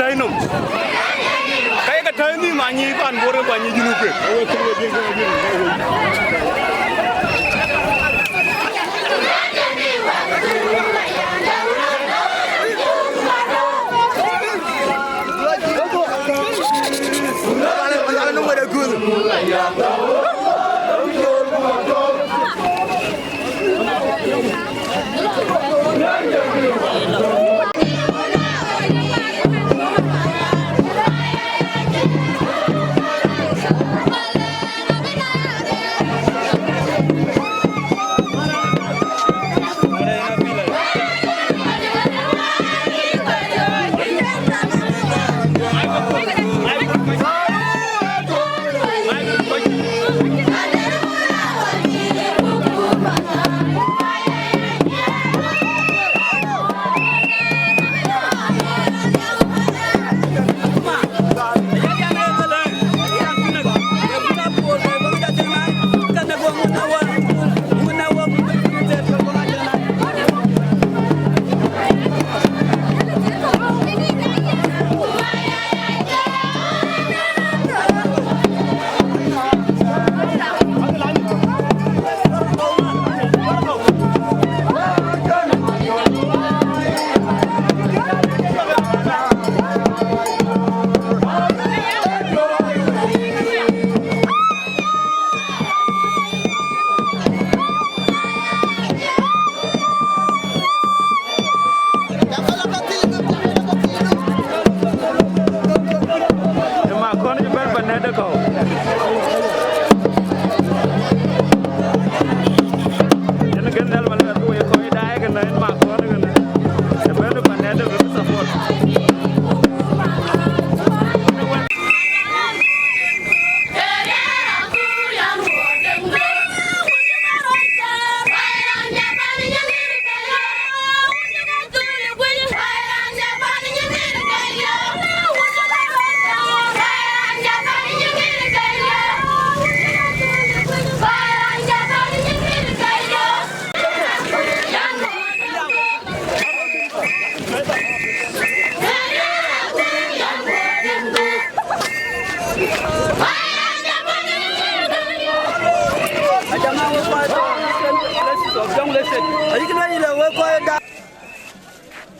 tainum kay ka tayni ma ñi ban bo re ba ñi junu pe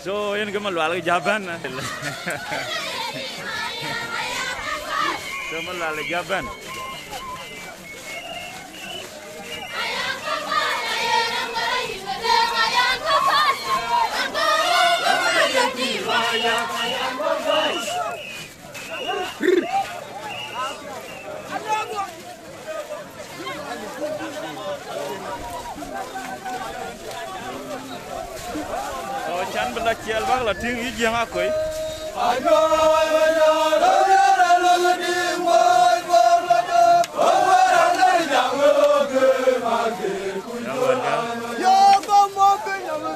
So yan ka malwala jaban. So malwala jaban. Chan bela chial bak la ting yi jang akoi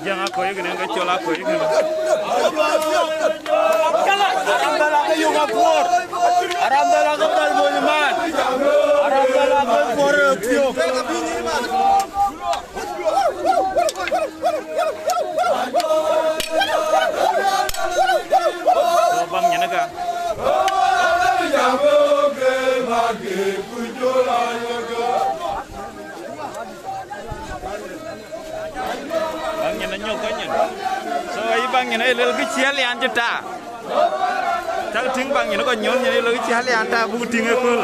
jang akoi gene ga chol akoi gene aram dala ka dal monument aram dala ka por tio bang nya naga bang nya nyok nya so ai bang nya le cái chial yan ta thang thing bang nya nó có nhon nya le cái chial yan ta bu ting e ko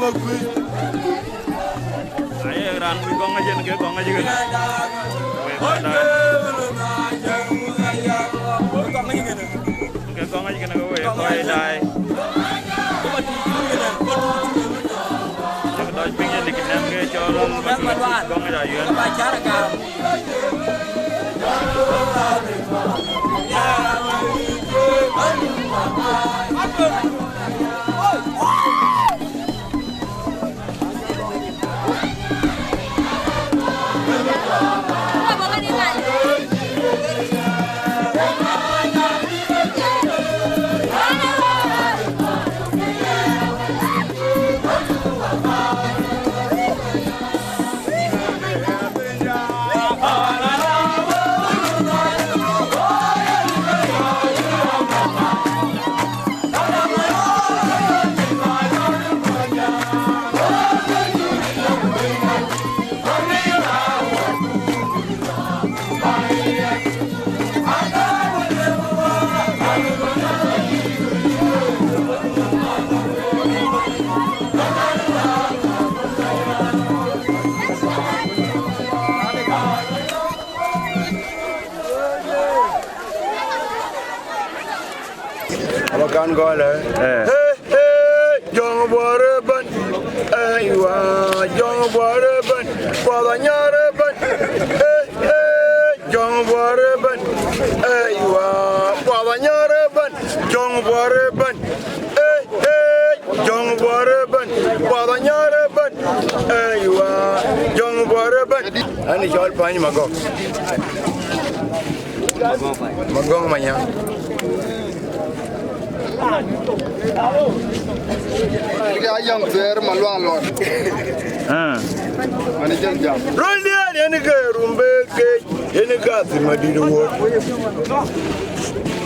Ayo ran gong aja nih, gong aja kan. Gong aja kan gue, koi dai. Jangan doi pingin dikit nangge colong, gong aja yun. Kan gole hey jong bore ban aywa jong bore ban pada nyare ban hey jong bore ban aywa pada nyare ban jong bore ban hey jong bore ban pada nyare ban aywa jong bore ban ani jol pani magong manya Kita ayam fair maluang lor. Mana jam. Roldia ni ke rumbe ke ni ke madi dua.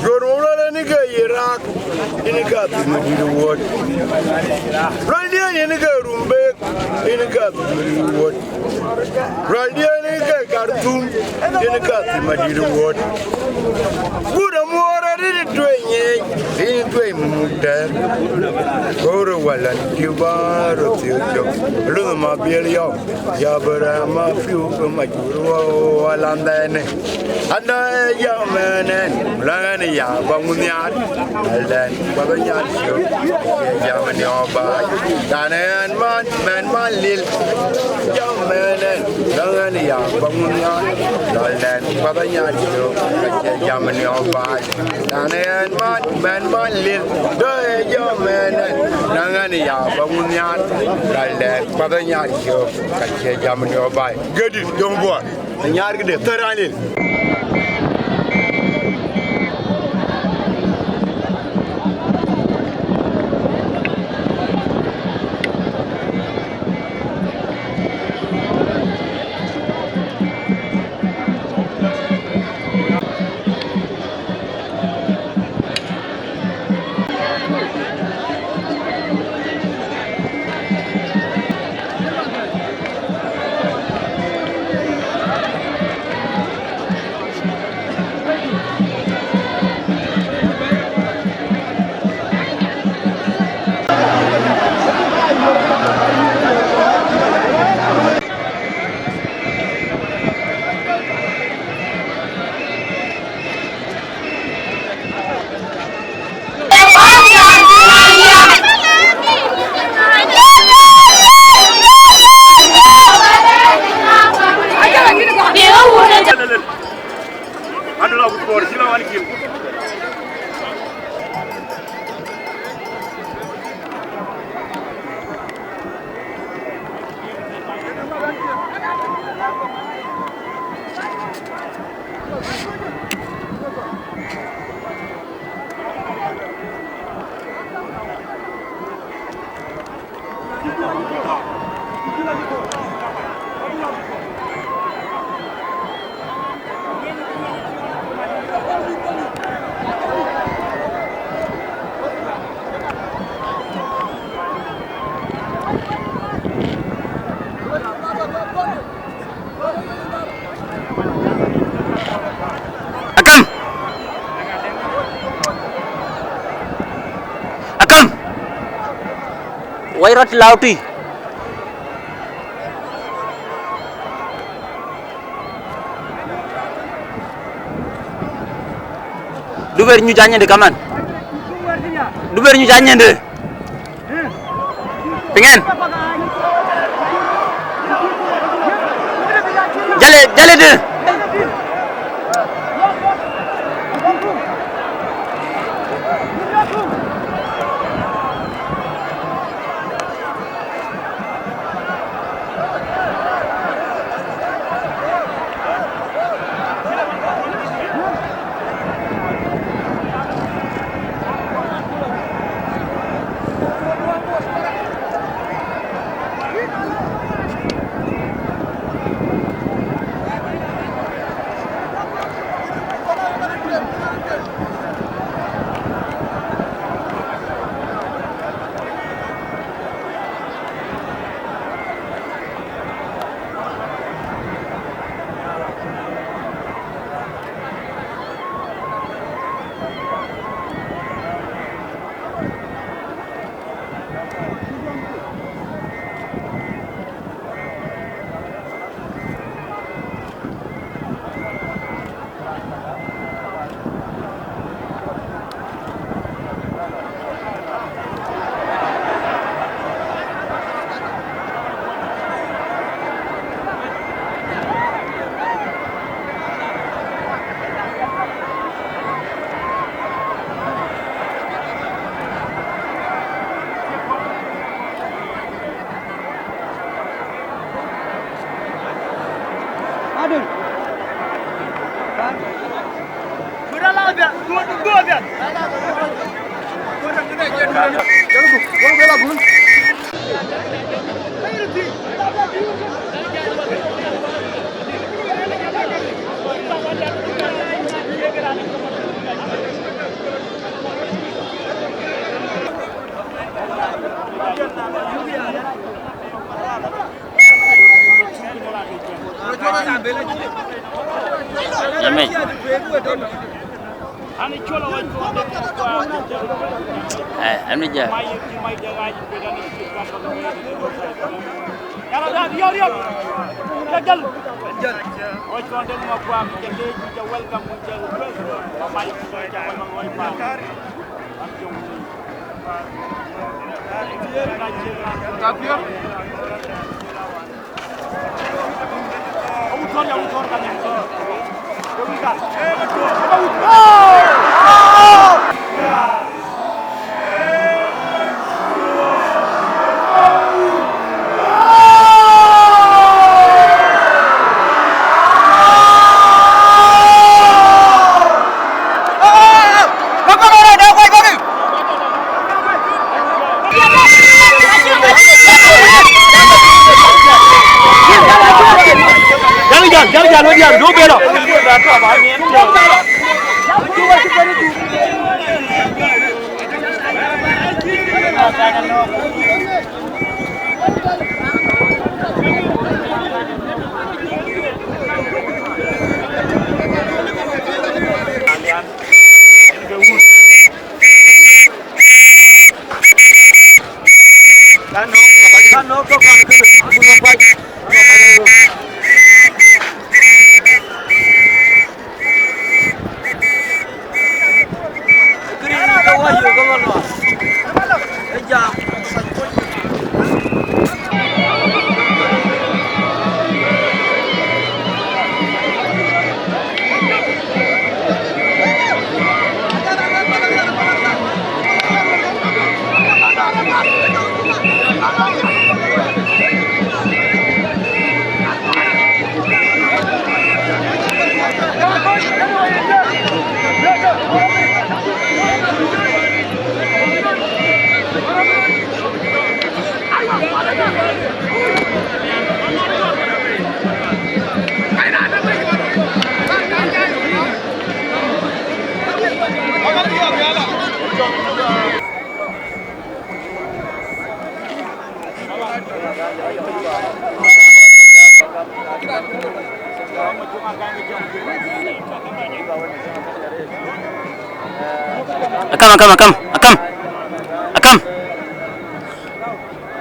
Jormola ni ke Iraq ni ke madi dua. Roldia ni ke rumbe ni ke madi dua. Roldia ni ke Khartoum ni ke madi dua. Guna muara ni tuenye. Ini tuai muda, orang walan tiba roti lu ma bielio, ya berama fiu kemajuru walan dene, anda ya menen, langan ya bangunyar, dan bangunyar siu, ya menyoba, kanan man malil, ya menen, langan ya bangunyar, dan bangunyar siu, ya menyoba, kanan man malil doe jo menen nangani ya bangunyar dalde padanyar jo kache jamni obay gedi jombo nyar gede taranil Wairat Lauti. duber ñu jañende kaman duber ñu jañende pengen jale de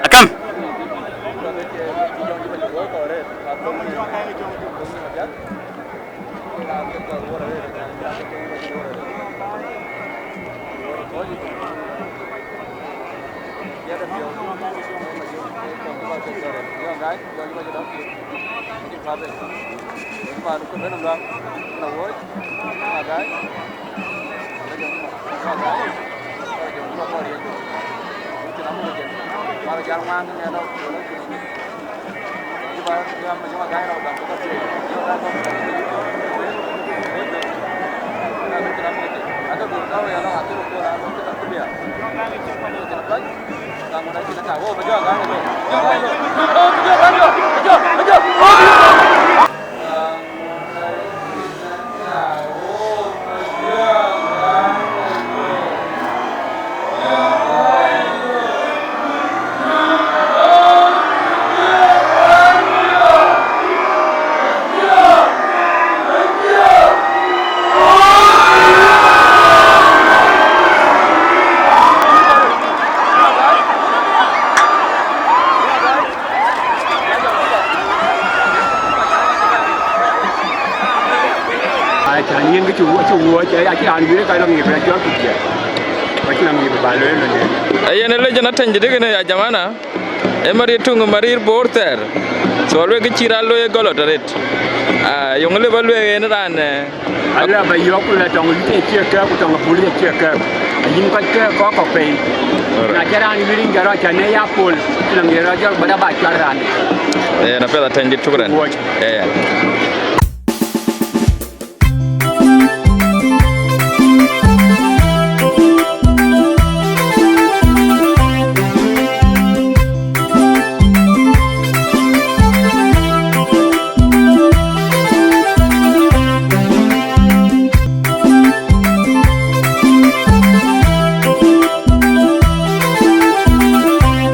Akam. Những cái chủ mua chơi ai ăn biết cái làm nghiệp là cho cực vậy, cái làm nghiệp bà lớn rồi nè. Ai anh lấy cho nó thành jadi cái này jamana, em mari tungu mari borter, so alwe cái chira lo e golo taret, yung le balwe en ran. Alla ba yo ko la tong cái chia ka ko tong puli chia ka, yin ka ko pe. Na kera ni birin garo cha ne ya pol, lang garo jo bada ba charan. Na peda thành jadi tukuran.